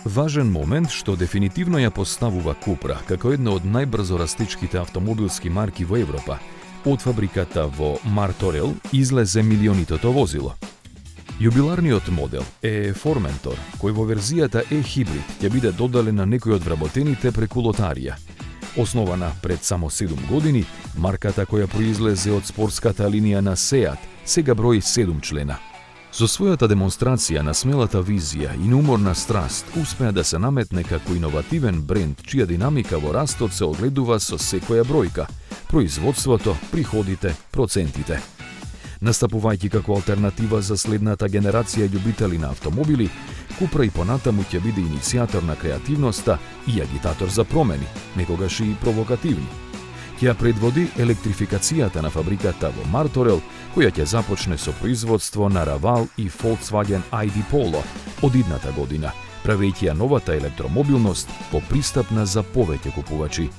Важен момент што дефинитивно ја поставува Купра како една од најбрзо растечките автомобилски марки во Европа. Од фабриката во Martorell излезе милионитото возило. Јубиларниот модел е Formentor, кој во верзијата E-Hybrid ќе биде додален на некој од вработените преку лотарија. Основана пред само 7 години, марката која произлезе од спортската линија на Seat сега брои 7 члена. Со својата демонстрација на смелата визија и неуморна страст успеа да се наметне како иновативен бренд чија динамика во растот се огледува со секоја бројка – производството, приходите, процентите. Настапувајќи како алтернатива за следната генерација љубители на автомобили, Купра и понатаму ќе биде иницијатор на креативноста и агитатор за промени, некогаш и провокативни. Ќе предводи електрификацијата на фабриката во Martorell, која ќе започне со производство на Raval и Volkswagen ID Polo од идната година, правејќи ја новата електромобилност попристапна за повеќе купувачи.